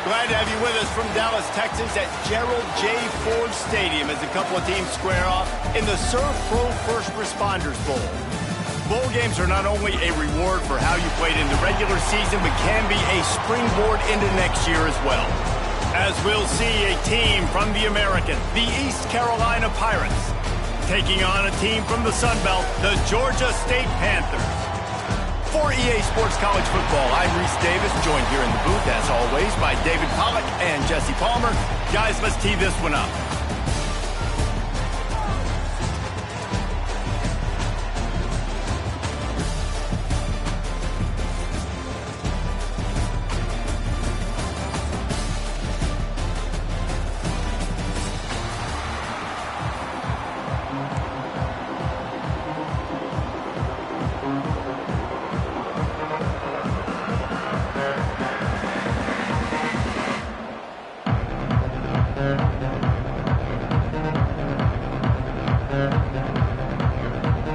Glad to have you with us from Dallas, Texas at Gerald J. Ford Stadium as a couple of teams square off in the Surf Pro First Responders Bowl. Bowl games are not only a reward for how you played in the regular season, but can be a springboard into next year as well. As we'll see a team from the American, the East Carolina Pirates, taking on a team from the Sun Belt, the Georgia State Panthers. For EA Sports College Football, I'm Reese Davis, joined here in the booth, as always, by David Pollack and Jesse Palmer. Guys, let's tee this one up.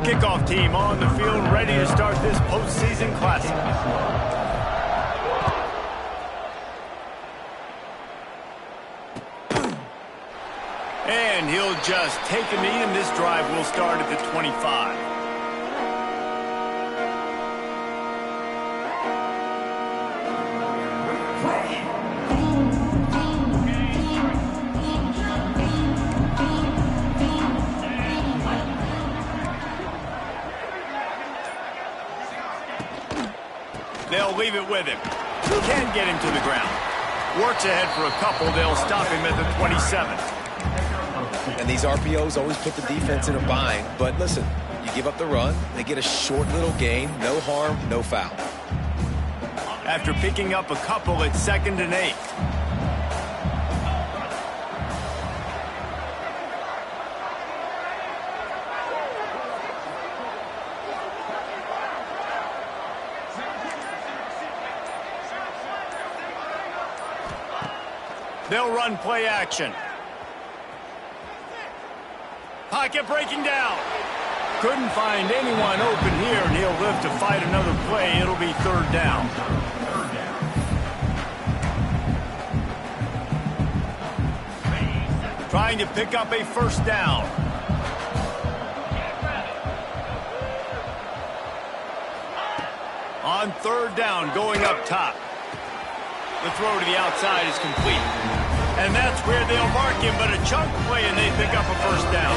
Kickoff team on the field, ready to start this postseason classic. And he'll just take a knee, and this drive will start at the 25. They'll leave it with him. Can't get him to the ground. Works ahead for a couple. They'll stop him at the 27. And these RPOs always put the defense in a bind. But listen, you give up the run, they get a short little gain. No harm, no foul. After picking up a couple, it's 2nd and 8. They'll run play action. Pocket breaking down. Couldn't find anyone open here, and he'll live to fight another play. It'll be 3rd down. Trying to pick up a 1st down. On 3rd down, going up top. The throw to the outside is complete. And that's where they'll mark him, but a chunk play, and they pick up a 1st down.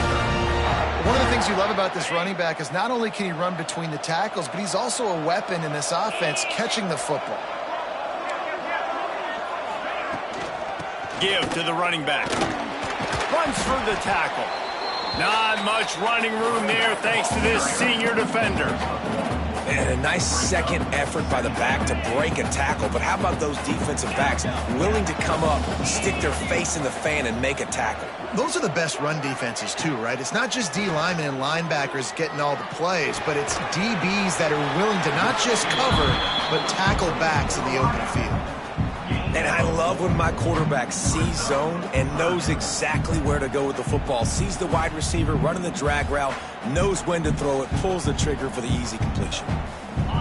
One of the things you love about this running back is not only can he run between the tackles, but he's also a weapon in this offense, catching the football. Give to the running back. Runs for the tackle. Not much running room there thanks to this senior defender. And a nice second effort by the back to break a tackle. But how about those defensive backs willing to come up, stick their face in the fan, and make a tackle? Those are the best run defenses, too, right? It's not just D linemen and linebackers getting all the plays, but it's DBs that are willing to not just cover, but tackle backs in the open field. And I love when my quarterback sees zone and knows exactly where to go with the football. Sees the wide receiver running the drag route, knows when to throw it, pulls the trigger for the easy completion.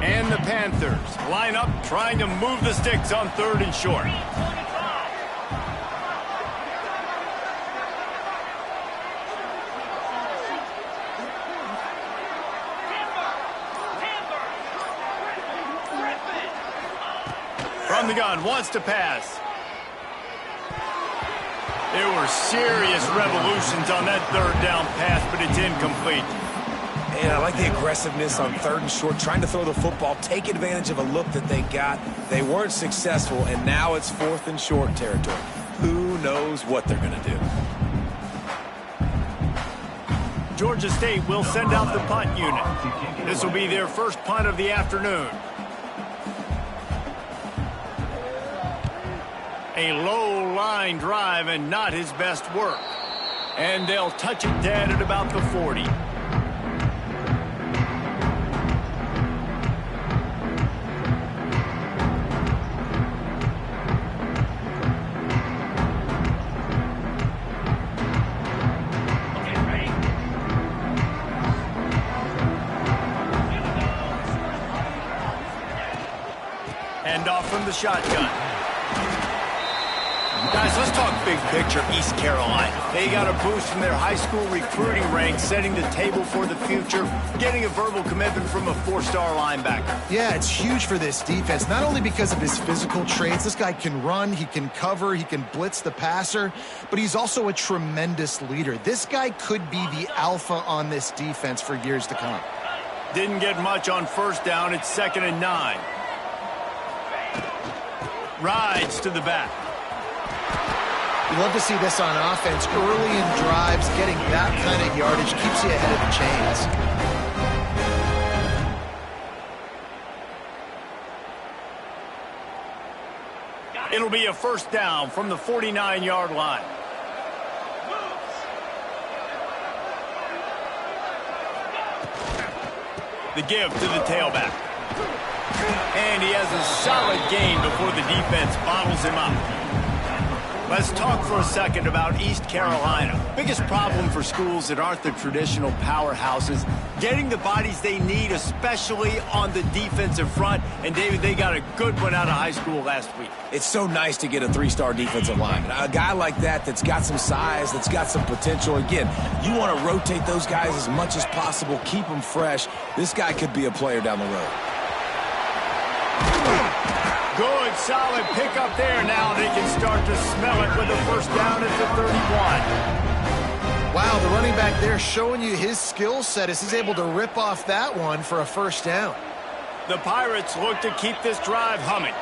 And the Panthers line up trying to move the sticks on 3rd and short. From the gun, wants to pass. There were serious revolutions on that 3rd down pass, but it's incomplete. And I like the aggressiveness on 3rd and short, trying to throw the football, take advantage of a look that they got. They weren't successful, and now it's 4th and short territory. Who knows what they're going to do? Georgia State will send out the punt unit. This will be their first punt of the afternoon. A low line drive and not his best work. And they'll touch it dead at about the 40. And off from the shotgun. Guys, let's talk big picture East Carolina. They got a boost from their high school recruiting ranks, setting the table for the future, getting a verbal commitment from a 4-star linebacker. Yeah, it's huge for this defense, not only because of his physical traits. This guy can run, he can cover, he can blitz the passer, but he's also a tremendous leader. This guy could be the alpha on this defense for years to come. Didn't get much on first down. It's 2nd and 9. Rides to the back. You love to see this on offense. Early in drives, getting that kind of yardage keeps you ahead of the chains. It'll be a first down from the 49-yard line. The give to the tailback. And he has a solid gain before the defense bottles him up. Let's talk for a second about East Carolina. Biggest problem for schools that aren't the traditional powerhouses, getting the bodies they need, especially on the defensive front. And, David, they got a good one out of high school last week. It's so nice to get a 3-star defensive lineman. A guy like that's got some size, that's got some potential. Again, you want to rotate those guys as much as possible, keep them fresh. This guy could be a player down the road. Good, solid pickup there. Now they can start to smell it with a first down at the 31. Wow, the running back there showing you his skill set as he's able to rip off that one for a first down. The Pirates look to keep this drive humming.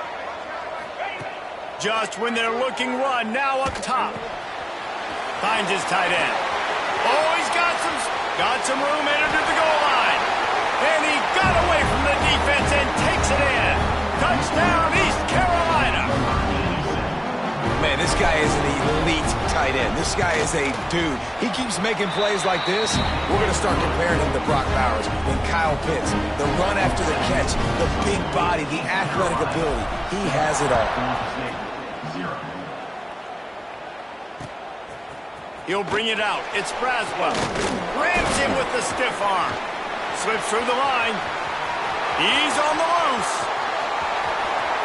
Just when they're looking run, now up top. Finds his tight end. Oh, he's got some room headed to the goal line. And he got away from the defense and takes it in. Touchdown, East Carolina. Man, this guy is an elite tight end. This guy is a dude. He keeps making plays like this. We're going to start comparing him to Brock Bowers and Kyle Pitts. The run after the catch, the big body, the athletic ability. He has it all. He'll bring it out. It's Braswell. Rams him with the stiff arm. Slips through the line. He's on the loose.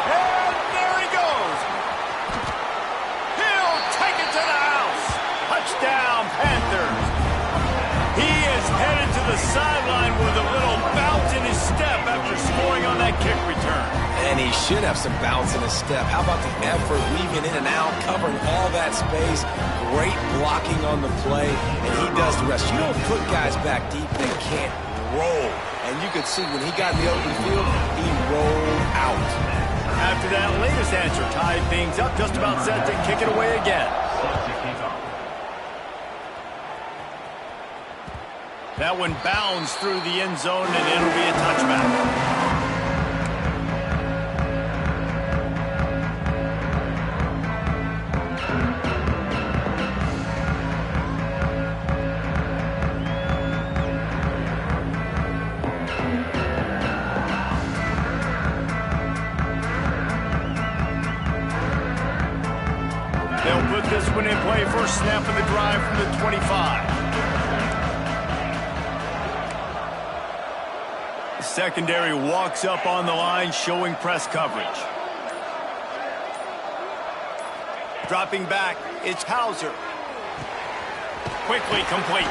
And there he goes. He'll take it to the house. Touchdown, Panthers. He is headed to the sideline with a little bounce in his step after scoring on that kick return. And he should have some bounce in his step. How about the effort, weaving in and out, covering all that space. Great blocking on the play, and he does the rest. You don't put guys back deep, they can't roll. And you could see when he got in the open field, he rolled out. After that latest answer tied things up, just about set to kick it away again. That one bounds through the end zone, and it'll be a touchback. They'll put this one in play, first snap of the drive from the 25. The secondary walks up on the line, showing press coverage. Dropping back, it's Hauser. Quickly complete.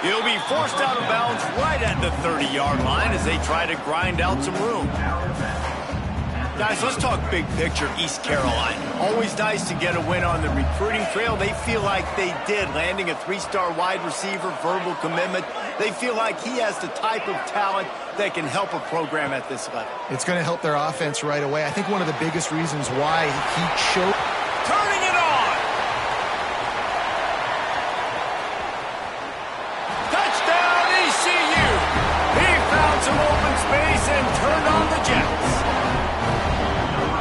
He'll be forced out of bounds right at the 30-yard line as they try to grind out some room. Guys, let's talk big picture East Carolina. Always nice to get a win on the recruiting trail. They feel like they did, landing a 3-star wide receiver, verbal commitment. They feel like he has the type of talent that can help a program at this level. It's going to help their offense right away. I think one of the biggest reasons why he chose... Turning it on! Touchdown, ECU! He found some open space and turned on the Jets.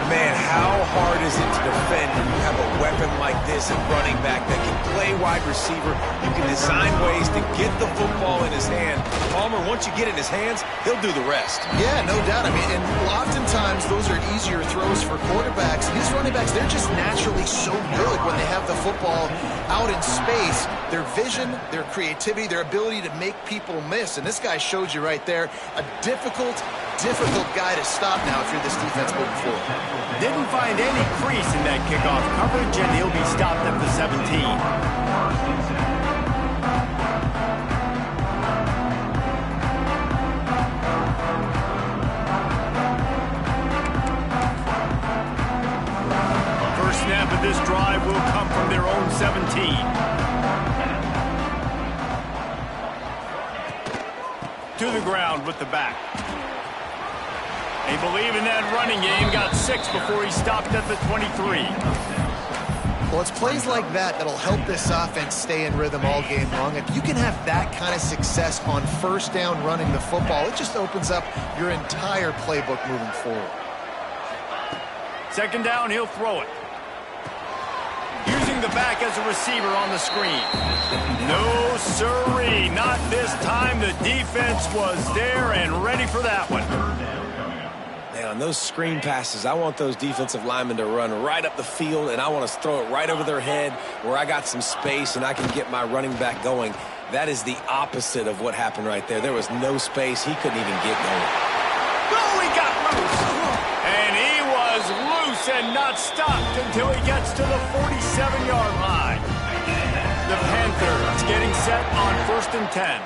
Man, how hard is it to defend when you have a weapon like this at running back that can play wide receiver? You can design ways to get the football in his hand. Palmer, once you get it in his hands, he'll do the rest. Yeah, no doubt. I mean, and oftentimes those are easier throws for quarterbacks. These running backs, they're just naturally so good when they have the football out in space. Their vision, their creativity, their ability to make people miss. And this guy showed you right there a difficult difficult guy to stop now if you're this defense moving forward. Didn't find any crease in that kickoff coverage, and he'll be stopped at the 17. Snap of this drive will come from their own 17. To the ground with the back. They believe in that running game. Got 6 before he stopped at the 23. Well, it's plays like that that'll help this offense stay in rhythm all game long. If you can have that kind of success on first down running the football, it just opens up your entire playbook moving forward. Second down, he'll throw it. Using the back as a receiver on the screen. No siree, not this time. The defense was there and ready for that one. Man, on those screen passes, I want those defensive linemen to run right up the field, and I want to throw it right over their head where I got some space and I can get my running back going. That is the opposite of what happened right there. There was no space. He couldn't even get going. Oh, he got loose. And he was loose and not stopped until he gets to the 47-yard line. The Panthers getting set on 1st and 10.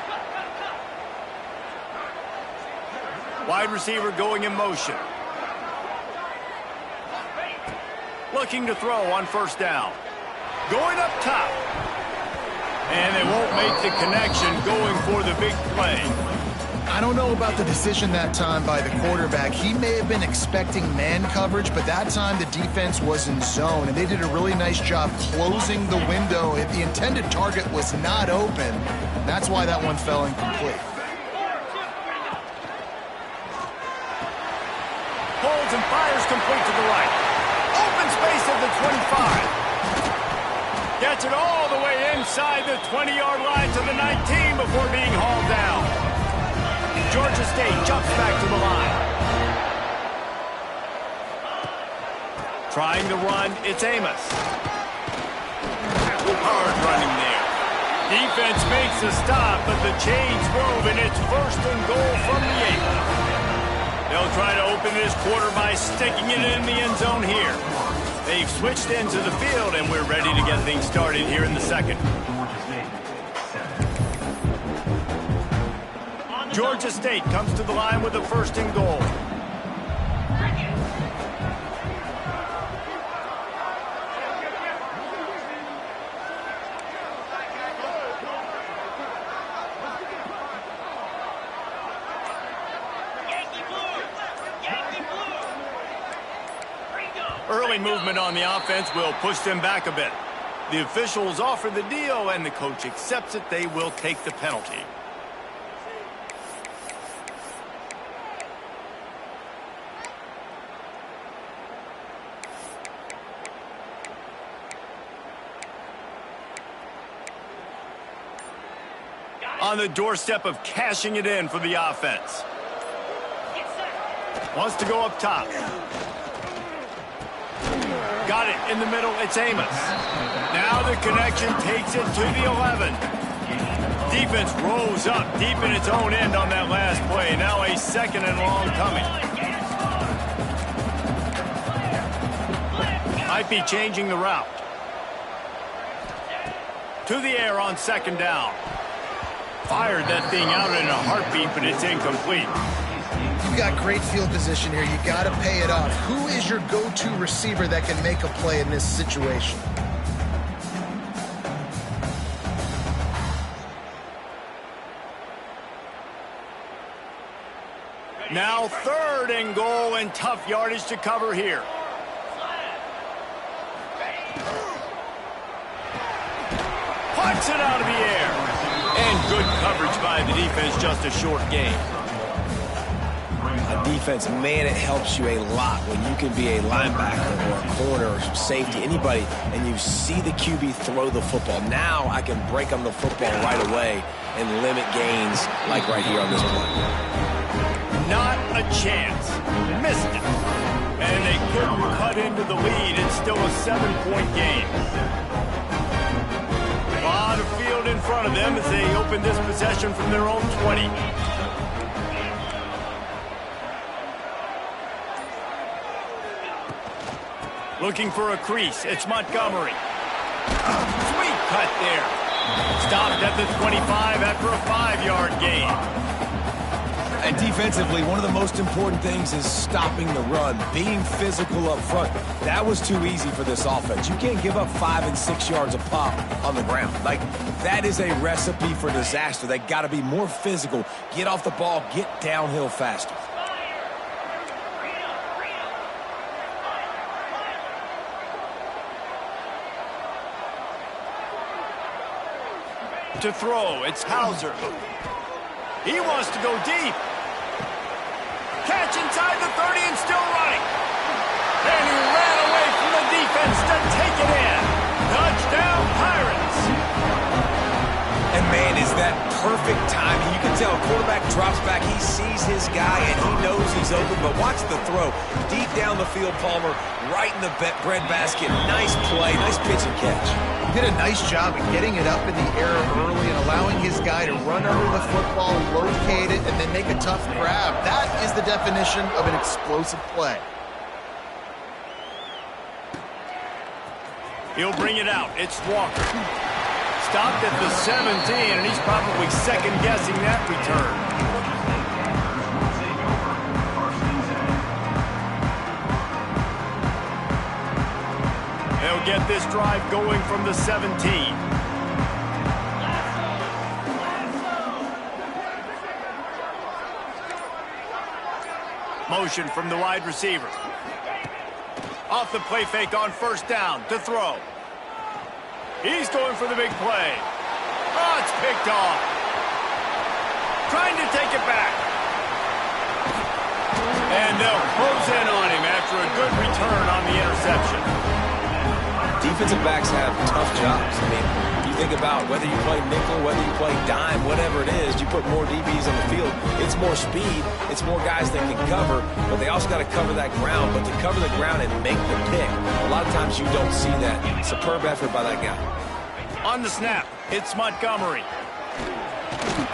Wide receiver going in motion. Looking to throw on 1st down. Going up top. And they won't make the connection, going for the big play. I don't know about the decision that time by the quarterback. He may have been expecting man coverage, but that time the defense was in zone, and they did a really nice job closing the window. If the intended target was not open, that's why that one fell incomplete. Holds and fires complete to the right. Open space at the 25. Gets it all the way inside the 20-yard line to the 19 before being hauled down. Georgia State jumps back to the line. Trying to run, it's Amos. Hard running there. Defense makes a stop, but the chains move, and it's 1st and goal from the 8. They'll try to open this quarter by sticking it in the end zone here. They've switched ends of the field, and we're ready to get things started here in the 2nd. Georgia State comes to the line with a 1st and goal. Early movement on the offense will push them back a bit. The officials offer the deal, and the coach accepts it. They will take the penalty. On the doorstep of cashing it in for the offense. Wants to go up top. Got it in the middle. It's Amos. Now the connection takes it to the 11. Defense rolls up deep in its own end on that last play. Now a 2nd and long coming. Might be changing the route. To the air on 2nd down. Fired that thing out in a heartbeat, but it's incomplete. You've got great field position here. You got to pay it off. Who is your go-to receiver that can make a play in this situation? Now 3rd and goal, and tough yardage to cover here. Puts it out of the air. And good coverage by the defense, just a short gain. A defense, man, it helps you a lot when you can be a linebacker or a corner or safety, anybody, and you see the QB throw the football. Now I can break on the football right away and limit gains like right here on this play. Not a chance. Missed it. And they couldn't cut into the lead. It's still a 7-point game. A lot of field in front of them as they open this possession from their own 20. Looking for a crease. It's Montgomery. Sweet cut there. Stopped at the 25 after a 5-yard gain. And defensively, one of the most important things is stopping the run, being physical up front. That was too easy for this offense. You can't give up 5 and 6 yards a pop on the ground. Like, that is a recipe for disaster. They got to be more physical, get off the ball, get downhill faster. To throw, it's Hauser. He wants to go deep. Catch inside the 30 and still running. And he ran away from the defense to take it in. Touchdown, Pirates. And, man, is that perfect timing. You can tell a quarterback drops back. He sees his guy, and he knows he's open. But watch the throw. Deep down the field, Palmer, right in the bread basket. Nice play, nice pitch and catch. He did a nice job of getting it up in the air early and allowing his guy to run under the football, locate it, and then make a tough grab. That is the definition of an explosive play. He'll bring it out. It's Walker. Stopped at the 17, and he's probably second-guessing that return. They'll get this drive going from the 17. Motion from the wide receiver. Off the play fake on first down to throw. He's going for the big play. Oh, it's picked off. Trying to take it back. And they'll close in on him after a good return on the interception. Defensive backs have tough jobs. I mean, you think about whether you play nickel, whether you play dime, whatever it is, you put more DBs on the field. It's more speed. It's more guys that can cover, but they also got to cover that ground. But to cover the ground and make the pick, a lot of times you don't see that. Superb effort by that guy. On the snap, it's Montgomery.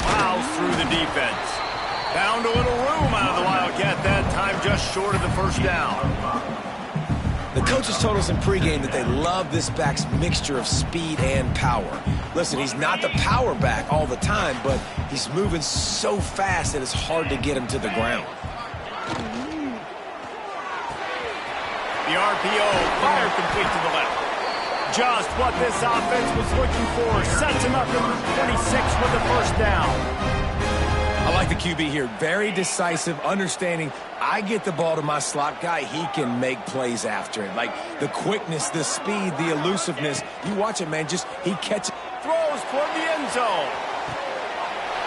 Plows through the defense. Found a little room out of the Wildcat that time, just short of the first down. The coaches told us in pregame that they love this back's mixture of speed and power. Listen, he's not the power back all the time, but he's moving so fast that it's hard to get him to the ground. The RPO, fire complete to the left. Just what this offense was looking for. Sets him up at 26 with the first down. I like the QB here. Very decisive, understanding I get the ball to my slot guy, he can make plays after it. Like the quickness, the speed, the elusiveness. You watch it, man. Just he catches. Throws toward the end zone.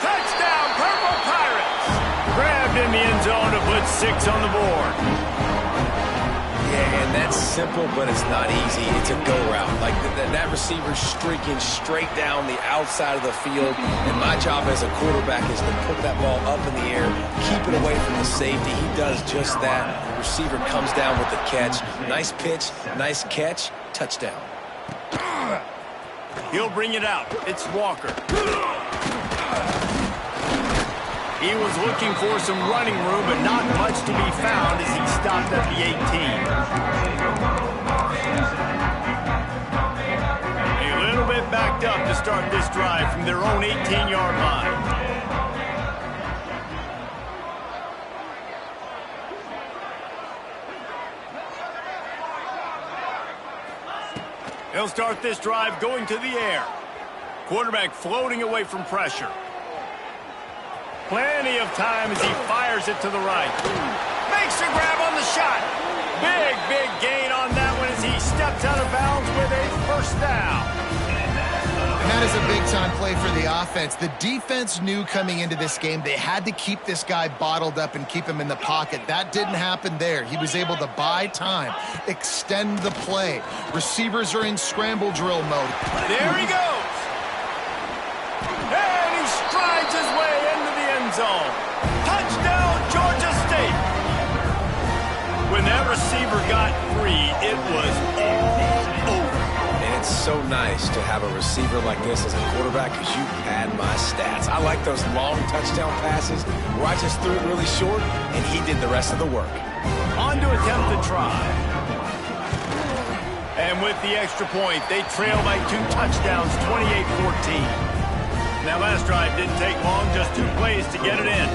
Touchdown, Purple Pirates. Grabbed in the end zone to put 6 on the board. Yeah, and that's simple, but it's not easy. It's a go route. Like that receiver's streaking straight down the outside of the field, and my job as a quarterback is to put that ball up in the air, keep it away from the safety. He does just that. The receiver comes down with the catch. Nice pitch, nice catch, touchdown. He'll bring it out. It's Walker. He was looking for some running room, but not much to be found as he stopped at the 18. A little bit backed up to start this drive from their own 18-yard line. He'll start this drive going to the air. Quarterback floating away from pressure. Plenty of time as he fires it to the right. Makes a grab on the shot. Big gain on that one as he steps out of bounds with a first down. And that is a big-time play for the offense. The defense knew coming into this game they had to keep this guy bottled up and keep him in the pocket. That didn't happen there. He was able to buy time, extend the play. Receivers are in scramble drill mode. There he goes. And he strides his way into the end zone. Touchdown, Georgia State. When that receiver got free, it was all over. And it's so nice to have a receiver like this as a quarterback because you pad my stats. I like those long touchdown passes where I just threw it really short and he did the rest of the work. On to attempt the try. And with the extra point, they trail by 2 touchdowns, 28-14. That last drive didn't take long, just 2 plays to get it in.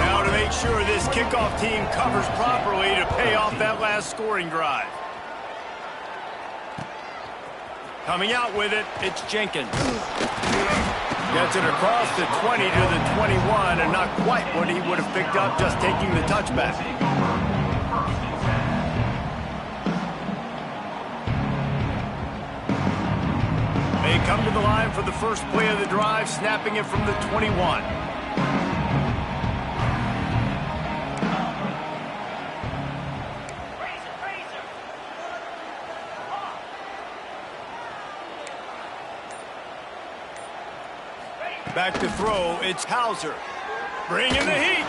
Now to make sure this kickoff team covers properly to pay off that last scoring drive. Coming out with it, it's Jenkins. Gets it across the 20 to the 21, and not quite what he would have picked up just taking the touchback. They come to the line for the first play of the drive, snapping it from the 21. Back to throw, it's Hauser. Bringing the heat.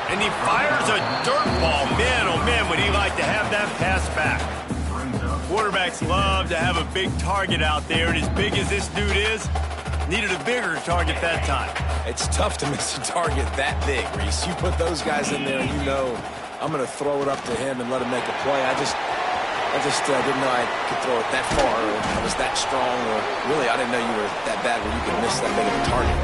And he fires a dirt ball. Man, oh man, would he like to have that pass back. Quarterbacks love to have a big target out there, and as big as this dude is, needed a bigger target that time. It's tough to miss a target that big, Reese. You put those guys in there, and you know I'm going to throw it up to him and let him make a play. I just didn't know I could throw it that far, or I was that strong, or really I didn't know you were that bad where you could miss that big of a target.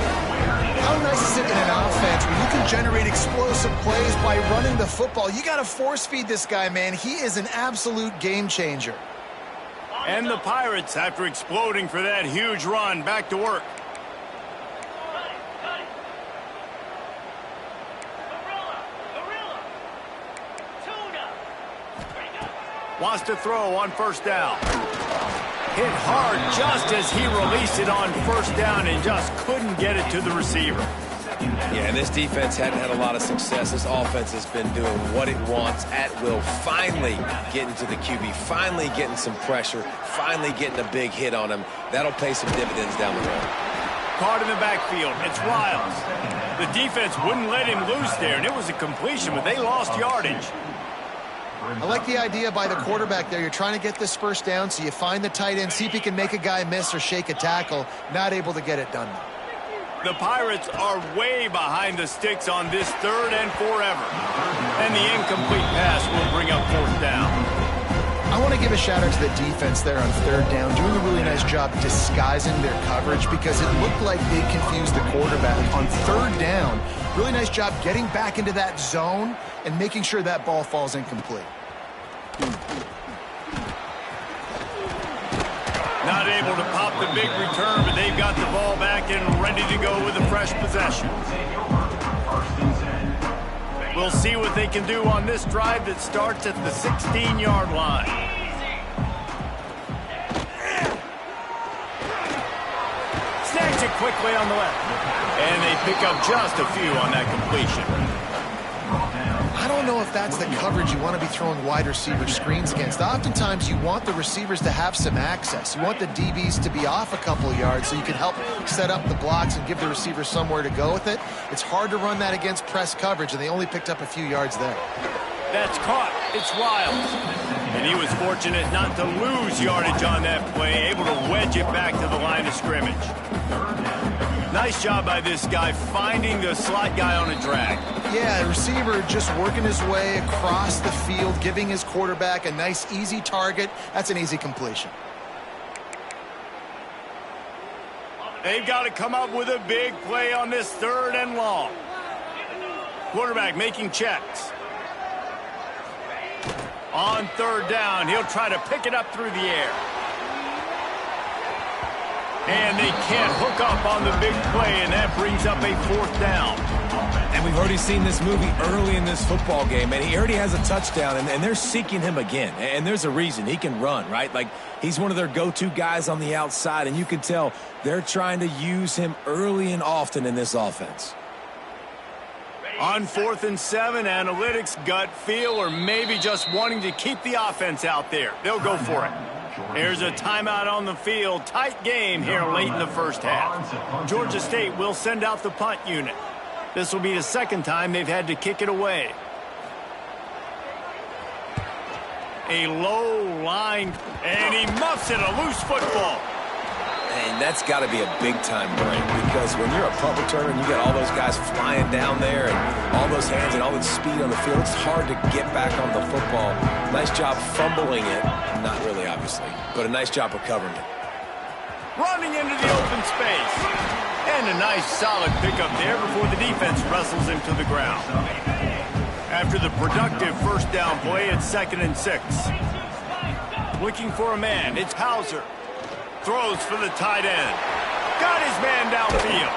How nice is it in an offense where you can generate explosive plays by running the football? You got to force feed this guy, man. He is an absolute game changer. And the Pirates, after exploding for that huge run, back to work. Wants to throw on first down. Hit hard just as he released it on first down and just couldn't get it to the receiver. Yeah, and this defense hadn't had a lot of success. This offense has been doing what it wants at will. Finally getting to the QB, finally getting some pressure, finally getting a big hit on him. That'll pay some dividends down the road. Caught in the backfield. It's Riles. The defense wouldn't let him loose there, and it was a completion, but they lost yardage. I like the idea by the quarterback there. You're trying to get this first down, so you find the tight end, see if he can make a guy miss or shake a tackle. Not able to get it done. The Pirates are way behind the sticks on this 3rd and forever. And the incomplete pass will bring up 4th down. I want to give a shout out to the defense there on 3rd down, doing a really nice job disguising their coverage because it looked like they confused the quarterback on 3rd down. Really nice job getting back into that zone and making sure that ball falls incomplete. Not able to pop the big return, but they've got the ball back and ready to go with a fresh possession. We'll see what they can do on this drive that starts at the 16-yard line. Snatch it quickly on the left. And they pick up just a few on that completion. I don't know if that's the coverage you want to be throwing wide receiver screens against. Oftentimes, you want the receivers to have some access. You want the DBs to be off a couple of yards so you can help set up the blocks and give the receiver somewhere to go with it. It's hard to run that against press coverage, and they only picked up a few yards there. That's caught. It's Riles. And he was fortunate not to lose yardage on that play, able to wedge it back to the line of scrimmage. Nice job by this guy finding the slot guy on a drag. Yeah, the receiver just working his way across the field, giving his quarterback a nice, easy target. That's an easy completion. They've got to come up with a big play on this 3rd and long. Quarterback making checks. On 3rd down, he'll try to pick it up through the air. And they can't hook up on the big play, and that brings up a 4th down. And we've already seen this movie early in this football game, and he already has a touchdown, and they're seeking him again. And there's a reason. He can run, right? Like, he's one of their go-to guys on the outside, and you can tell they're trying to use him early and often in this offense. On 4th and 7, analytics, gut feel, or maybe just wanting to keep the offense out there. They'll go for it. There's a timeout on the field. Tight game here late in the first half. Georgia State will send out the punt unit. This will be the 2nd time they've had to kick it away. A low line, and he muffs it, a loose football. And that's got to be a big-time break because when you're a punt returner and you got all those guys flying down there and all those hands and all that speed on the field, it's hard to get back on the football Nice job fumbling it. Not really, obviously, but a nice job recovering it. Running into the open space. And a nice solid pickup there before the defense wrestles him to the ground. After the productive first down play, it's 2nd and 6. Looking for a man, it's Hauser. Throws for the tight end. Got his man downfield.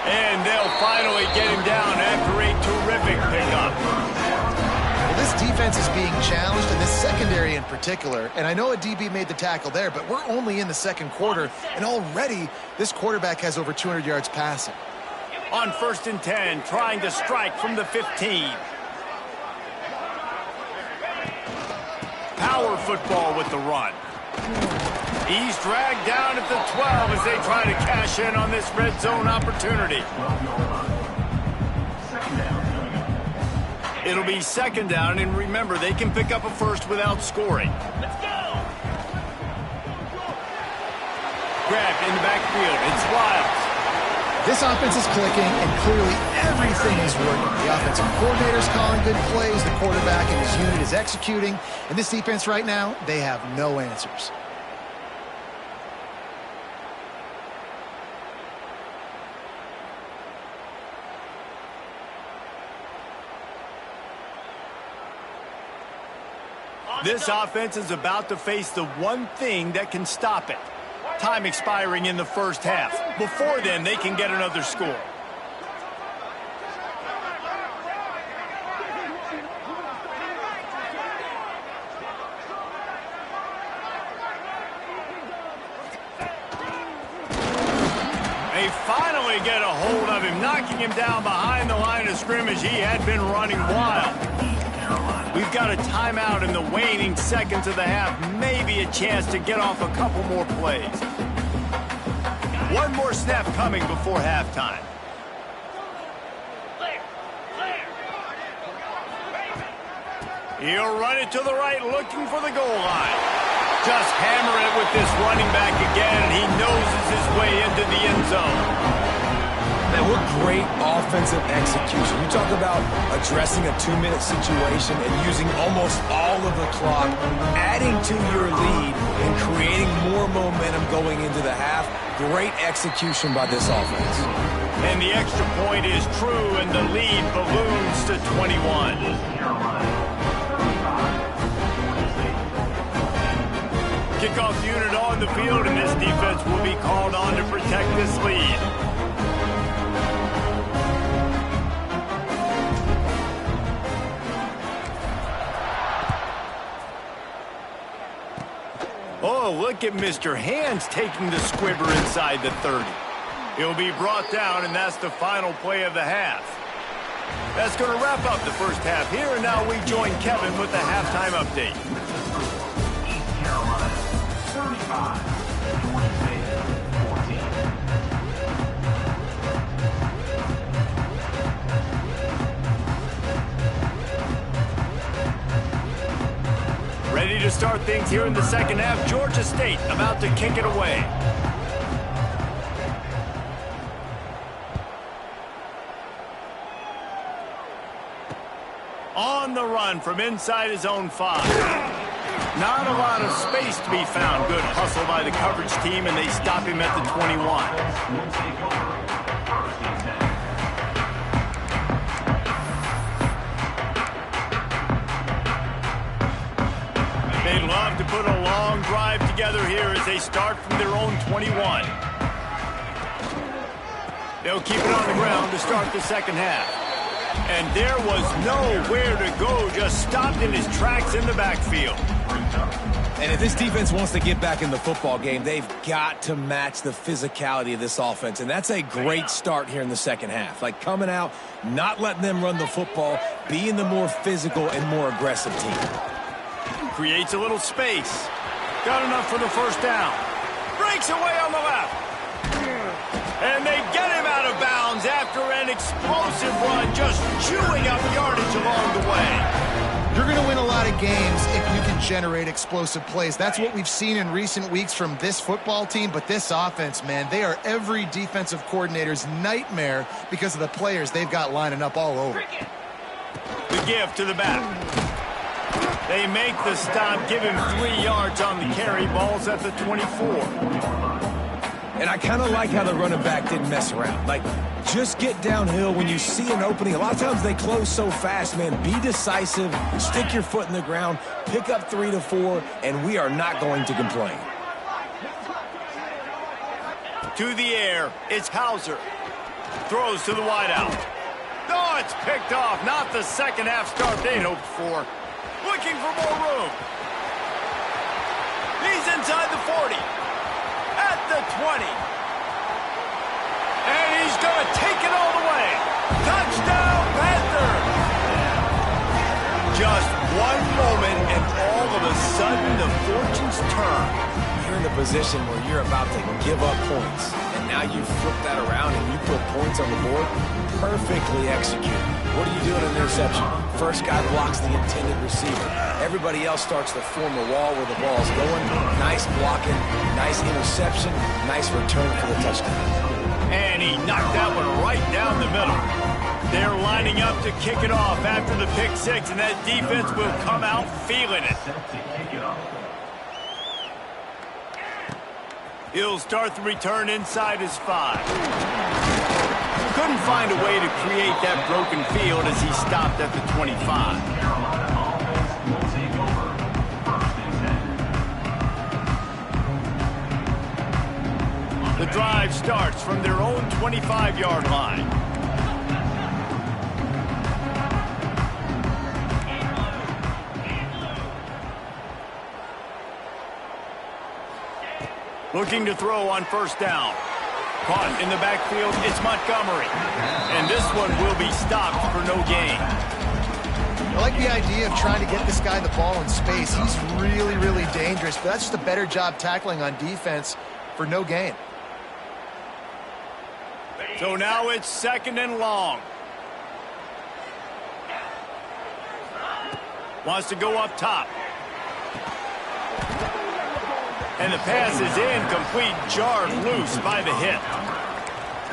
And they'll finally get him down after a terrific pickup. Well, this defense is being challenged, and this secondary in particular. And I know a DB made the tackle there, but we're only in the second quarter, and already this quarterback has over 200 yards passing. On 1st and 10, trying to strike from the 15. Power football with the run. He's dragged down at the 12 as they try to cash in on this red zone opportunity. It'll be 2nd down, and remember, they can pick up a first without scoring. Let's go! Grabbed in the backfield. It's Wiles. This offense is clicking, and clearly everything is working. The offensive coordinator's calling good plays. The quarterback and his unit is executing. And this defense right now, they have no answers. This offense is about to face the one thing that can stop it. Time expiring in the first half. Before then, they can get another score. They finally get a hold of him, knocking him down behind the line of scrimmage. He had been running wild. We've got a timeout in the waning seconds of the half. Maybe a chance to get off a couple more plays. One more snap coming before halftime. He'll run it to the right, looking for the goal line. Just hammer it with this running back again, and he noses his way into the end zone. Man, what great offensive execution. You talk about addressing a 2-minute situation and using almost all of the clock, adding to your lead and creating more momentum going into the half. Great execution by this offense. And the extra point is true, and the lead balloons to 21. Kickoff unit on the field, and this defense will be called on to protect this lead. Oh, look at Mr. Hands taking the squibber inside the 30. He'll be brought down, and that's the final play of the half. That's going to wrap up the first half here, and now we join Kevin with the halftime update. East Carolina, 35-26-14. Ready to start things here in the second half. Georgia State about to kick it away. On the run from inside his own 5. Not a lot of space to be found. Good hustle by the coverage team, and they stop him at the 21. They'd love to put a long drive together here as they start from their own 21. They'll keep it on the ground to start the second half. And there was nowhere to go, just stopped in his tracks in the backfield. And if this defense wants to get back in the football game, they've got to match the physicality of this offense. And that's a great start here in the second half. Like coming out, not letting them run the football, being the more physical and more aggressive team. Creates a little space. Got enough for the first down. Breaks away on the left. And they get him out of bounds after an explosive run, just chewing up yardage along the way. You're going to win a lot of games if you can generate explosive plays. That's what we've seen in recent weeks from this football team. But this offense, man, they are every defensive coordinator's nightmare because of the players they've got lining up all over. The give to the back. They make the stop, give him 3 yards on the carry. Ball's at the 24. And I kind of like how the running back didn't mess around. Like, just get downhill when you see an opening. A lot of times they close so fast, man. Be decisive, stick your foot in the ground, pick up 3 to 4, and we are not going to complain. To the air, it's Hauser. Throws to the wideout. Oh, it's picked off. Not the second half start they'd hoped for. Looking for more room. He's inside the 40. At the 20. And he's going to take it all the way. Touchdown, Panther. Just one moment, and all of a sudden, the fortunes turn. You're in the position where you're about to give up points, and now you flip that around and you put points on the board. Perfectly executed. What do you do in an interception? First guy blocks the intended receiver. Everybody else starts to form a wall where the ball's going. Nice blocking, nice interception, nice return for the touchdown. And he knocked that one right down the middle. They're lining up to kick it off after the pick six, and that defense will come out feeling it. He'll start the return inside his 5. Couldn't find a way to create that broken field as he stopped at the 25. The drive starts from their own 25-yard line. Looking to throw on first down. Caught in the backfield, it's Montgomery. And this one will be stopped for no gain. I like the idea of trying to get this guy the ball in space. He's really, really dangerous, but that's just a better job tackling on defense for no gain. So now it's 2nd and long. Wants to go up top. And the pass is incomplete, jarred loose by the hit.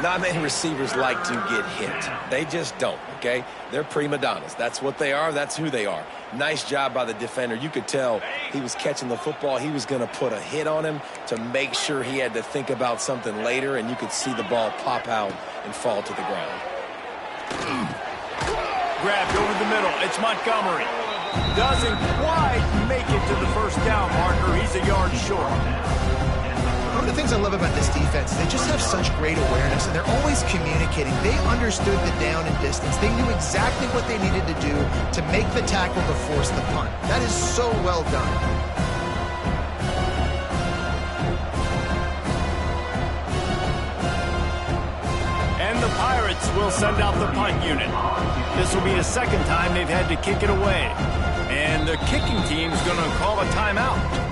Not many receivers like to get hit. They just don't, okay? They're prima donnas. That's what they are. That's who they are. Nice job by the defender. You could tell he was catching the football. He was going to put a hit on him to make sure he had to think about something later, and you could see the ball pop out and fall to the ground. Grabbed over the middle. It's Montgomery. Doesn't quite make it to the first down marker. He's a yard short. One of the things I love about this defense, they just have such great awareness, and they're always communicating. They understood the down and distance. They knew exactly what they needed to do to make the tackle to force the punt. That is so well done. And the Pirates will send out the punt unit. This will be the second time they've had to kick it away. And the kicking team's going to call a timeout.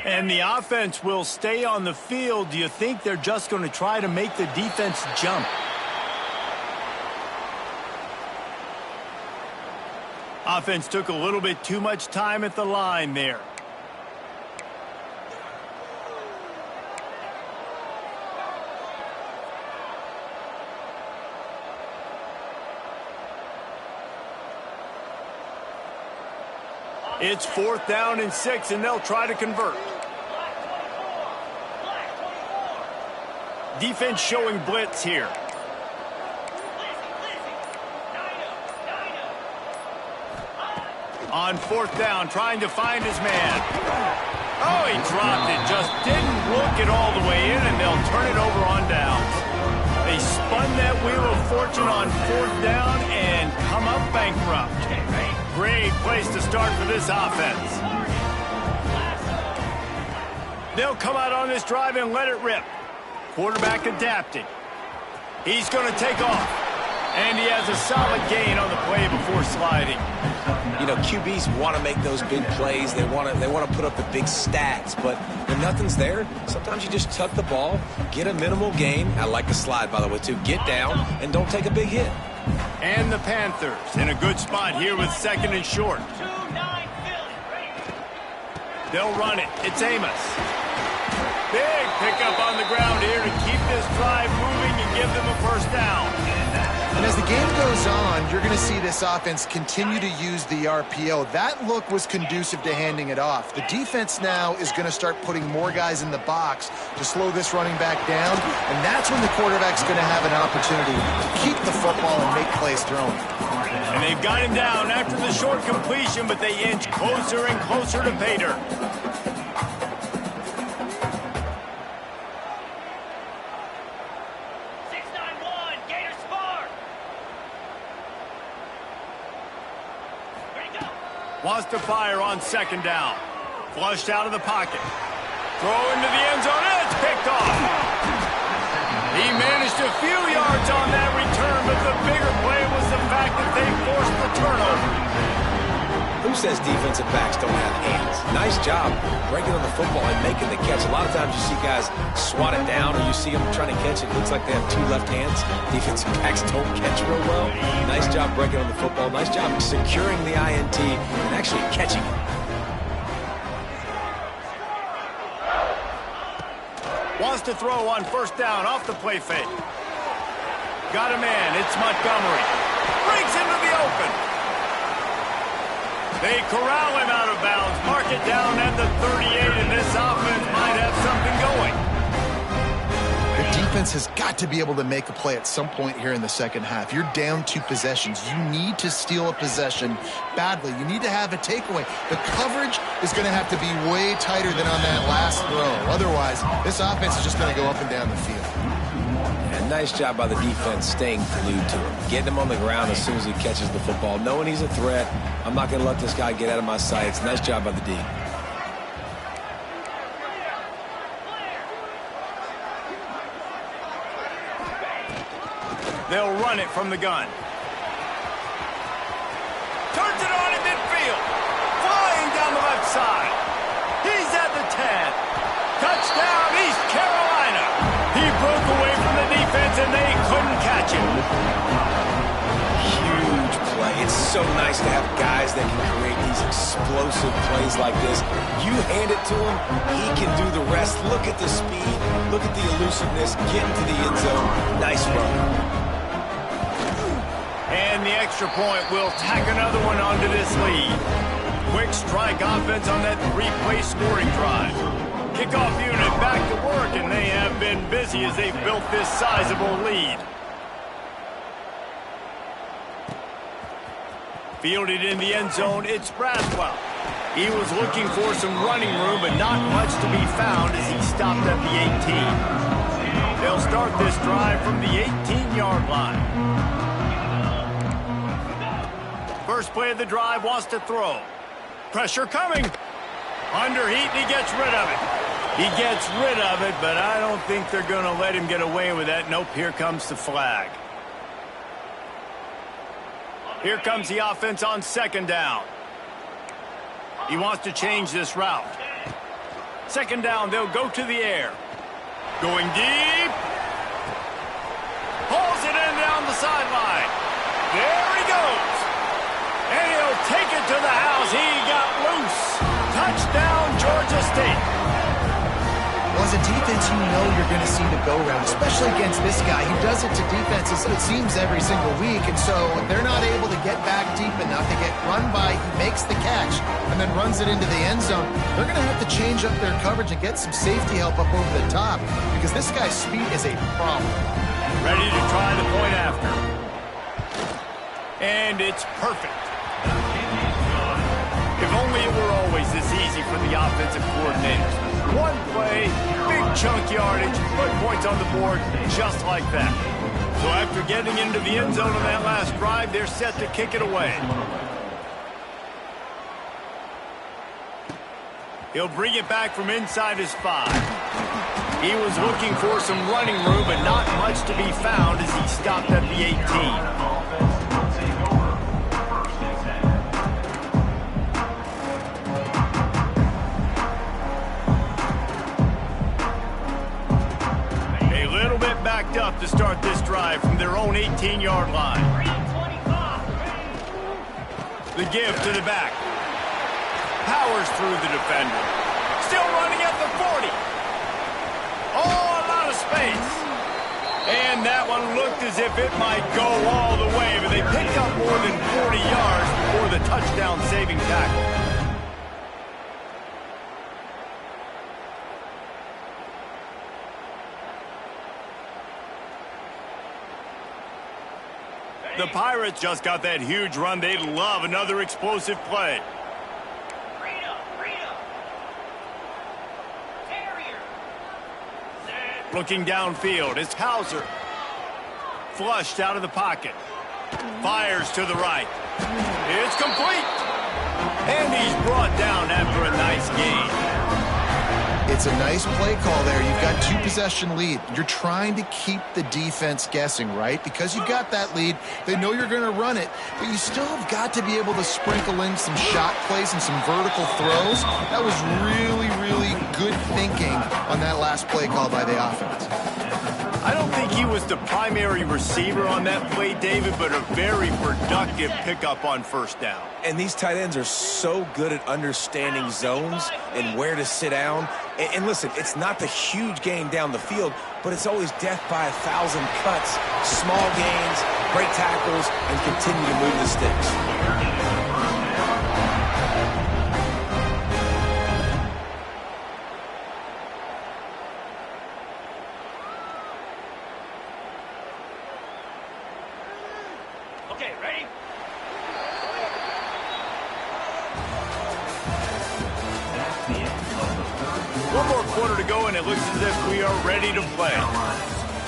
And the offense will stay on the field. Do you think they're just going to try to make the defense jump? Offense took a little bit too much time at the line there. It's 4th down and 6, and they'll try to convert. Defense showing blitz here. On 4th down, trying to find his man. Oh, he dropped it. Just didn't look it all the way in, and they'll turn it over on downs. They spun that wheel of fortune on 4th down and come up bankrupt. Great place to start for this offense. They'll come out on this drive and let it rip. Quarterback adapting. He's going to take off. And he has a solid gain on the play before sliding. You know, QBs want to make those big plays. They want to put up the big stats. But when nothing's there, sometimes you just tuck the ball, get a minimal gain. I like the slide, by the way, too. Get down and don't take a big hit. And the Panthers in a good spot here with 2nd and short. They'll run it. It's Amos. Big pickup on the ground here to keep this drive moving and give them a first down. And as the game goes on, you're going to see this offense continue to use the RPO. That look was conducive to handing it off. The defense now is going to start putting more guys in the box to slow this running back down, and that's when the quarterback's going to have an opportunity to keep the football and make plays throwing. And they've got him down after the short completion, but they inch closer and closer to pay dirt. Wants to fire on 2nd down. Flushed out of the pocket. Throw into the end zone, and it's picked off. He managed a few yards on that return, but the bigger play was the fact that they forced the turnover. Who says defensive backs don't have hands? Nice job breaking on the football and making the catch. A lot of times you see guys swat it down or you see them trying to catch it. It looks like they have 2 left hands. Defensive backs don't catch real well. Nice job breaking on the football. Nice job securing the INT and actually catching it. Wants to throw on 1st down off the play fake. Got a man. It's Montgomery. Breaks into the open. They corral him out of bounds, mark it down at the 38, and this offense might have something going. The defense has got to be able to make a play at some point here in the second half. You're down 2 possessions. You need to steal a possession badly. You need to have a takeaway. The coverage is going to have to be way tighter than on that last throw. Otherwise, this offense is just going to go up and down the field. And nice job by the defense staying glued to him. Getting him on the ground as soon as he catches the football. Knowing he's a threat. I'm not going to let this guy get out of my sights. Nice job by the D. They'll run it from the gun. Turns it on in midfield. Flying down the left side. He's at the 10. Touchdown, East Carolina. He broke away from the defense, and they couldn't catch him. Huge play. It's so nice to have guys that can create these explosive plays like this. You hand it to him, he can do the rest. Look at the speed. Look at the elusiveness. Get into the end zone. Nice run. And the extra point will tack another one onto this lead. Quick strike offense on that 3-play scoring drive. Kickoff unit back to work, and they have been busy as they've built this sizable lead. Fielded in the end zone, it's Braswell. He was looking for some running room, but not much to be found as he stopped at the 18. They'll start this drive from the 18-yard line. First play of the drive, wants to throw. Pressure coming. Under heat, and he gets rid of it. He gets rid of it, but I don't think they're going to let him get away with that. Nope, here comes the flag. Here comes the offense on 2nd down. He wants to change this route. 2nd down, they'll go to the air. Going deep. Pulls it in down the sideline. There he goes. And he'll take it to the house. He got loose. Touchdown, Georgia State. Well, as a defense, you know you're going to see the go-round, especially against this guy. He does it to defenses, it seems, every single week, and so they're not able to get back deep enough. They get run by, he makes the catch, and then runs it into the end zone. They're going to have to change up their coverage and get some safety help up over the top, because this guy's speed is a problem. Ready to try the point after. And it's perfect. If only it were always this easy for the offensive coordinators. One play, big chunk yardage, put points on the board just like that. So after getting into the end zone on that last drive, they're set to kick it away. He'll bring it back from inside his 5. He was looking for some running room, but not much to be found as he stopped at the 18. start this drive from their own 18-yard line. The give to the back. Powers through the defender. Still running at the 40. Oh, a lot of space. And that one looked as if it might go all the way, but they picked up more than 40 yards before the touchdown-saving tackle. The Pirates just got that huge run. They'd love another explosive play. Looking downfield, it's Hauser. Flushed out of the pocket. Fires to the right. It's complete. And he's brought down after a nice gain. It's a nice play call there. You've got 2-possession lead. You're trying to keep the defense guessing, right? Because you've got that lead, they know you're going to run it, but you still have got to be able to sprinkle in some shot plays and some vertical throws. That was really, really good thinking on that last play call by the offense. I don't think he was the primary receiver on that play, David, but a very productive pickup on first down. And these tight ends are so good at understanding zones and where to sit down. And listen, it's not the huge gain down the field, but it's always death by 1,000 cuts, small gains, break tackles, and continue to move the sticks. Okay, ready? That's the end of the third quarter. One more quarter to go, and it looks as if we are ready to play.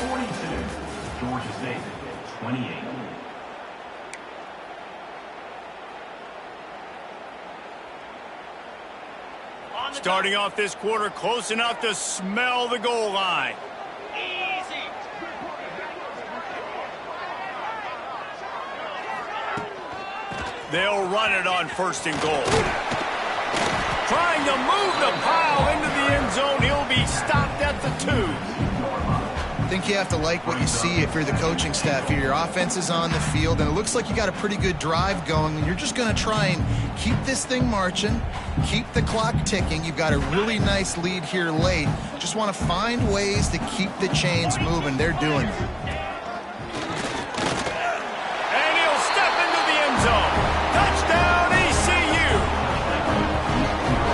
42, Georgia State, 28. Starting off this quarter, close enough to smell the goal line. Easy. They'll run it on first and goal. Trying to move the pile into the end zone. He'll be stopped at the 2. I think you have to like what you see if you're the coaching staff here. Your offense is on the field, and it looks like you got a pretty good drive going, and you're just going to try and keep this thing marching, keep the clock ticking. You've got a really nice lead here late. Just want to find ways to keep the chains moving. They're doing it. And he'll step into the end zone. Touchdown, ECU.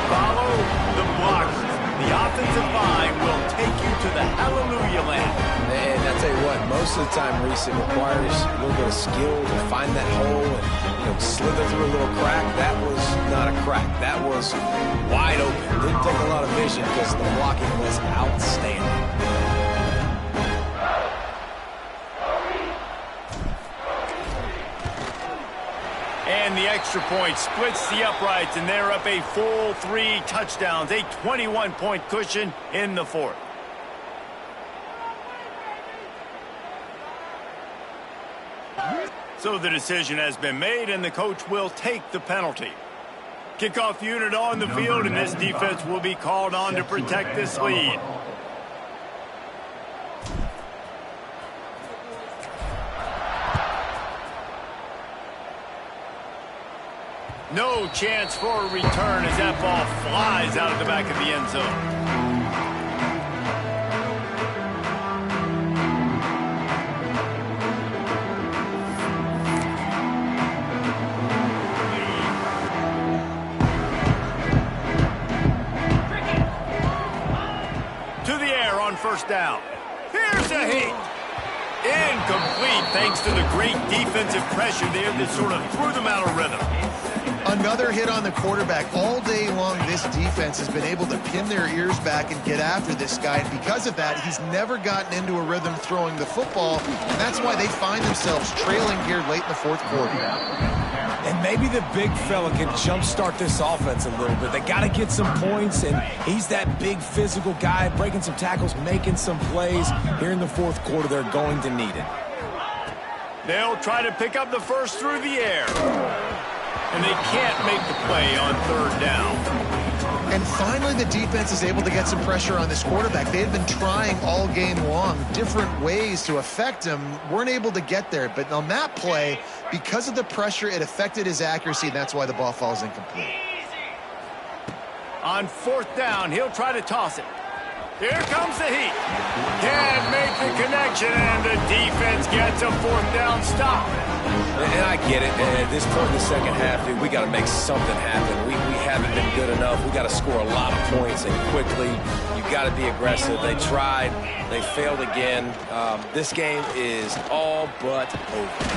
Follow the blockers. The offensive line will take you to the hallelujah land. And I tell you what, most of the time, Reese, it requires a little bit of skill to find that hole and slither through a little crack. That was not a crack. That was wide open. Didn't take a lot of vision because the blocking was outstanding. And the extra point splits the uprights, and they're up a full 3 touchdowns, a 21-point cushion in the fourth. So the decision has been made, and the coach will take the penalty. Kickoff unit on the field, and this defense will be called on to protect this lead. No chance for a return as that ball flies out of the back of the end zone. To the air on first down. Here's a hit. Incomplete thanks to the great defensive pressure there that sort of threw them out of rhythm. Another hit on the quarterback. All day long, this defense has been able to pin their ears back and get after this guy. And because of that, he's never gotten into a rhythm throwing the football. And that's why they find themselves trailing here late in the fourth quarter. And maybe the big fella can jumpstart this offense a little bit. They got to get some points, and he's that big physical guy, breaking some tackles, making some plays. Here in the fourth quarter, they're going to need it. They'll try to pick up the first through the air. And they can't make the play on third down. And finally, the defense is able to get some pressure on this quarterback. They had been trying all game long different ways to affect him, weren't able to get there. But on that play, because of the pressure, it affected his accuracy, and that's why the ball falls incomplete. On fourth down, he'll try to toss it. Here comes the heat. Can't make the connection, and the defense gets a fourth down stop. And I get it. At this point in the second half, dude, we got to make something happen. We haven't been good enough. We got to score a lot of points and quickly. You got to be aggressive. They tried. They failed again. This game is all but over.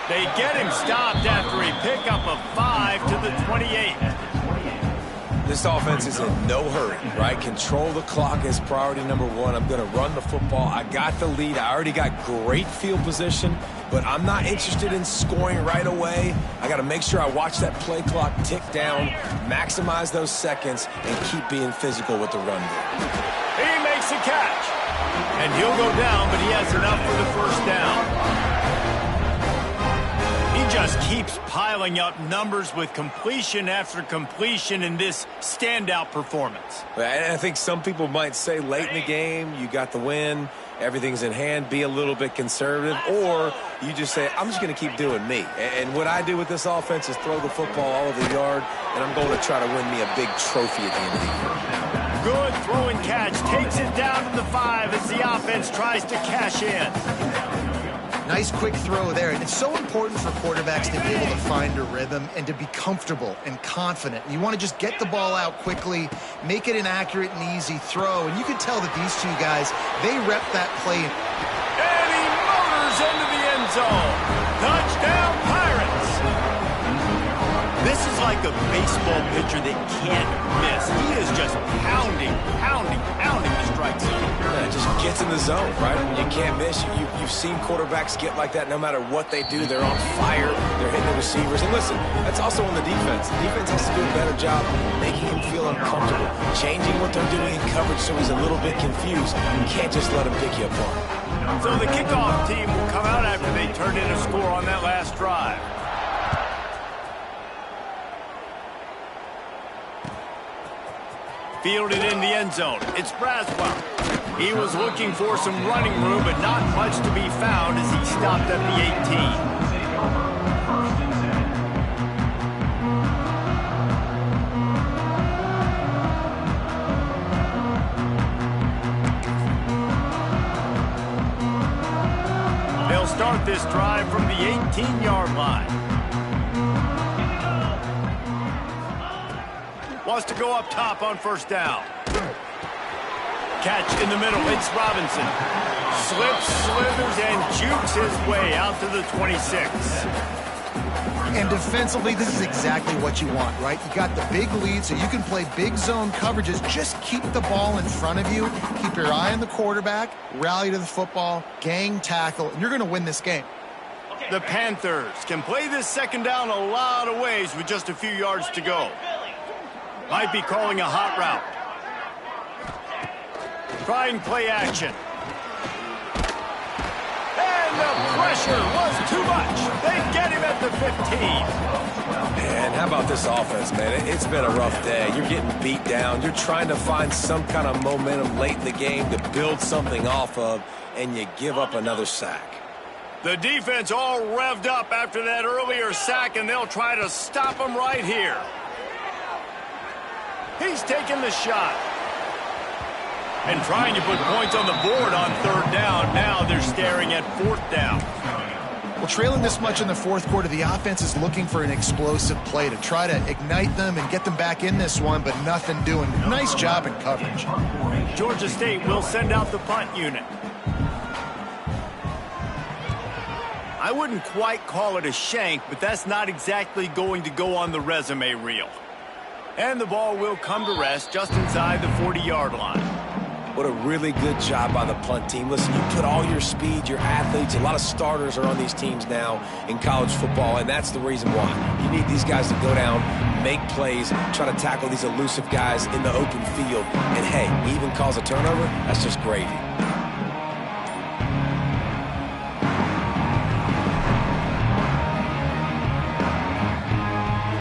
They get him stopped after a pickup of 5 to the 28. This offense is in no hurry, right? Control the clock is priority number one. I'm going to run the football. I got the lead. I already got great field position, but I'm not interested in scoring right away. I got to make sure I watch that play clock tick down, maximize those seconds, and keep being physical with the run game. He makes the catch. And he'll go down, but he has enough for the first down. He just keeps piling up numbers with completion after completion in this standout performance. And I think some people might say late in the game, you got the win, everything's in hand, be a little bit conservative, or you just say, I'm just going to keep doing me. And what I do with this offense is throw the football all over the yard, and I'm going to try to win me a big trophy at the end of the year. Good throwing catch, takes it down to the 5 as the offense tries to cash in. Nice quick throw there. And it's so important for quarterbacks to be able to find a rhythm and to be comfortable and confident. You want to just get the ball out quickly, make it an accurate and easy throw. And you can tell that these two guys, they rep that play. And he motors into the end zone. Touchdown, Pirates. This is like a baseball pitcher that can't miss. He is just pounding the strike zone. Yeah, it just gets in the zone, right? You can't miss. You've seen quarterbacks get like that no matter what they do. They're on fire. They're hitting the receivers. And listen, that's also on the defense. The defense has to do a better job making him feel uncomfortable, changing what they're doing in coverage so he's a little bit confused. You can't just let him pick you apart. So the kickoff team will come out after they turned in a score on that last drive. Fielded in the end zone. It's Braswell. He was looking for some running room, but not much to be found as he stopped at the 18. They'll start this drive from the 18-yard line. Wants to go up top on first down. Catch in the middle. It's Robinson. Slips, slithers, and jukes his way out to the 26. And defensively, this is exactly what you want, right? You got the big lead, so you can play big zone coverages. Just keep the ball in front of you. Keep your eye on the quarterback. Rally to the football. Gang tackle. And you're going to win this game. The Panthers can play this second down a lot of ways with just a few yards to go. Might be calling a hot route. Trying play action. And the pressure was too much. They get him at the 15. Man, how about this offense, man? It's been a rough day. You're getting beat down. You're trying to find some kind of momentum late in the game to build something off of, and you give up another sack. The defense all revved up after that earlier sack, and they'll try to stop him right here. He's taking the shot. And trying to put points on the board on third down. Now they're staring at fourth down. Well, trailing this much in the fourth quarter, the offense is looking for an explosive play to try to ignite them and get them back in this one, but nothing doing. Nice job in coverage. Georgia State will send out the punt unit. I wouldn't quite call it a shank, but that's not exactly going to go on the resume reel. And the ball will come to rest just inside the 40-yard line. What a really good job by the punt team. Listen, you put all your speed, your athletes, a lot of starters are on these teams now in college football, and that's the reason why. You need these guys to go down, make plays, try to tackle these elusive guys in the open field. And, hey, he even calls a turnover. That's just gravy.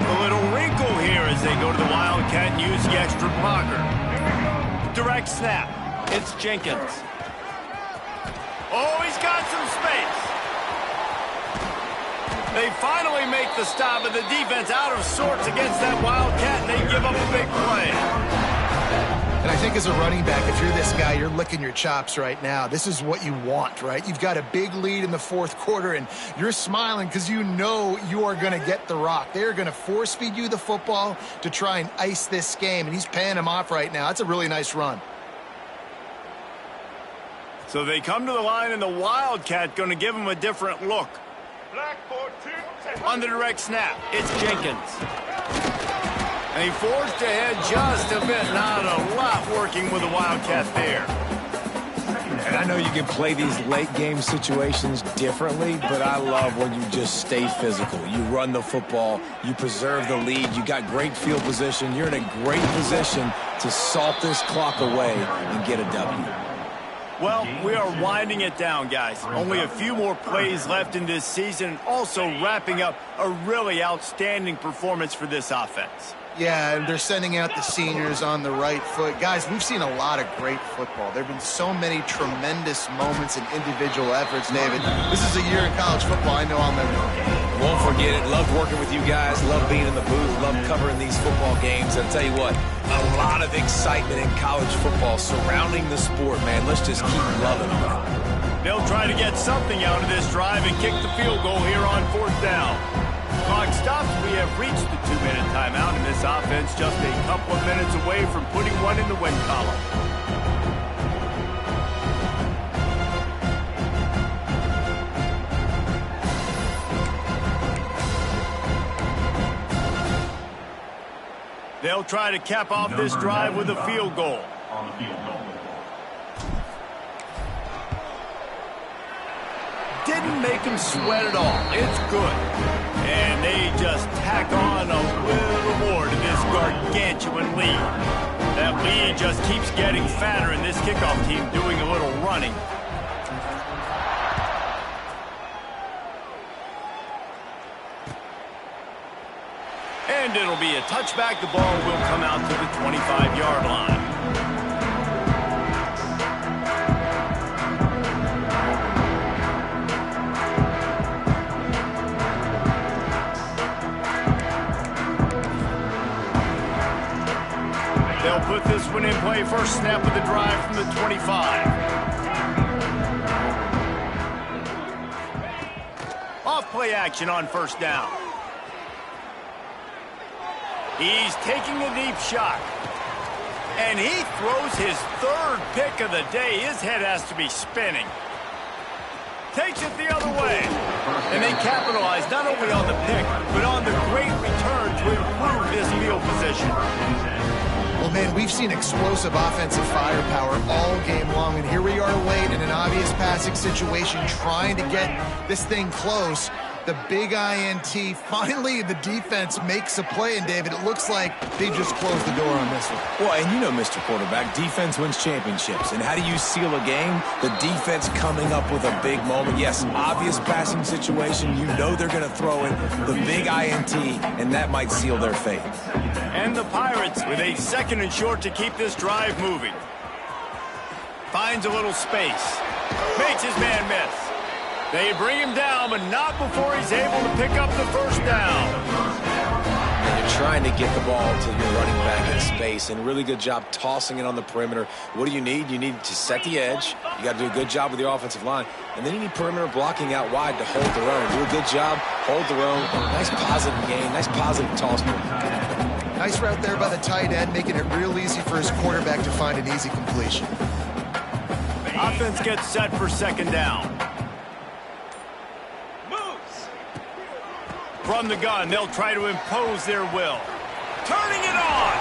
A little wrinkle here as they go to the Wildcat. Wildcat use the extra blocker. Direct snap. It's Jenkins. Oh, he's got some space. They finally make the stop, and the defense out of sorts against that Wildcat, and they give up a big play. And I think as a running back, if you're this guy, you're licking your chops right now. This is what you want, right? You've got a big lead in the fourth quarter, and you're smiling because you know you are going to get the rock. They're going to force feed you the football to try and ice this game, and he's paying him off right now. That's a really nice run. So they come to the line, and the Wildcat going to give him a different look. On the direct snap, it's Jenkins. And he forced ahead just a bit. Not a lot working with the Wildcat there. And I know you can play these late game situations differently, but I love when you just stay physical. You run the football, you preserve the lead, you got great field position, you're in a great position to salt this clock away and get a W. Well, we are winding it down, guys. Only a few more plays left in this season, and also wrapping up a really outstanding performance for this offense. Yeah, and they're sending out the seniors on the right foot. Guys, we've seen a lot of great football. There have been so many tremendous moments and individual efforts, David. This is a year in college football I know I'll never forget. Won't forget it. Loved working with you guys. Loved being in the booth. Loved covering these football games. I'll tell you what, a lot of excitement in college football surrounding the sport, man. Let's just keep loving it. They'll try to get something out of this drive and kick the field goal here on fourth down. Clock stops. We have reached the 2-minute timeout, and this offense just a couple of minutes away from putting one in the win column. They'll try to cap off this drive with a field goal. On the field goal. Didn't make him sweat at all. It's good. And they just tack on a little more to this gargantuan lead. That lead just keeps getting fatter, and this kickoff team doing a little running. And it'll be a touchback. The ball will come out to the 25-yard line. They'll put this one in play. First snap of the drive from the 25. Off play action on first down. He's taking a deep shot. And he throws his third pick of the day. His head has to be spinning. Takes it the other way. And they capitalize not only on the pick, but on the great return to improve this field position. Well, man, we've seen explosive offensive firepower all game long, and here we are late in an obvious passing situation trying to get this thing close. The big INT, finally the defense makes a play, and David, it looks like they just closed the door on this one. Well, and you know, Mr. Quarterback, defense wins championships. And how do you seal a game? The defense coming up with a big moment. Yes, obvious passing situation. You know they're going to throw it. The big INT, and that might seal their fate. And the Pirates with a 2nd and short to keep this drive moving. Finds a little space. Makes his man miss. They bring him down, but not before he's able to pick up the first down. And you're trying to get the ball to your running back in space, and really good job tossing it on the perimeter. What do you need? You need to set the edge. You got to do a good job with your offensive line. And then you need perimeter blocking out wide to hold their own. Do a good job, hold their own. Nice positive game, nice positive toss. Nice route there by the tight end, making it real easy for his quarterback to find an easy completion. Offense gets set for 2nd down. From the gun, they'll try to impose their will. Turning it on.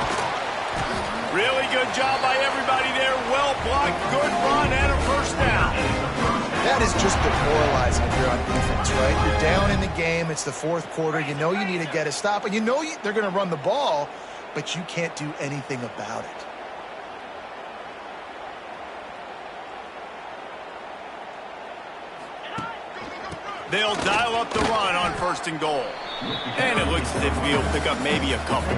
Really good job by everybody there. Well blocked, good run, and a first down. That is just demoralizing if you're on defense, right? You're down in the game. It's the 4th quarter. You know you need to get a stop, and you know they're going to run the ball, but you can't do anything about it. They'll dial up the run on 1st and goal. And it looks as if he'll pick up maybe a couple.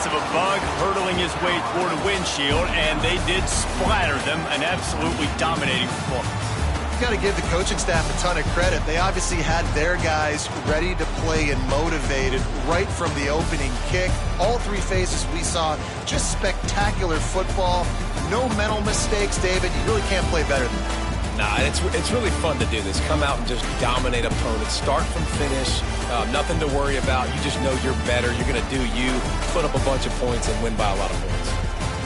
sense of a bug hurtling his way toward a windshield, and they did splatter them. An absolutely dominating performance. Got to give the coaching staff a ton of credit. They obviously had their guys ready to play and motivated right from the opening kick. All three phases we saw, just spectacular football. No mental mistakes, David. You really can't play better than that. Nah, it's really fun to do this. Come out and just dominate opponents. Start from finish. Nothing to worry about. You just know you're better. You're going to do you, put up a bunch of points, and win by a lot of points.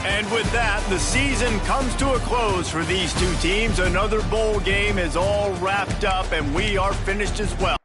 And with that, the season comes to a close for these two teams. Another bowl game is all wrapped up, and we are finished as well.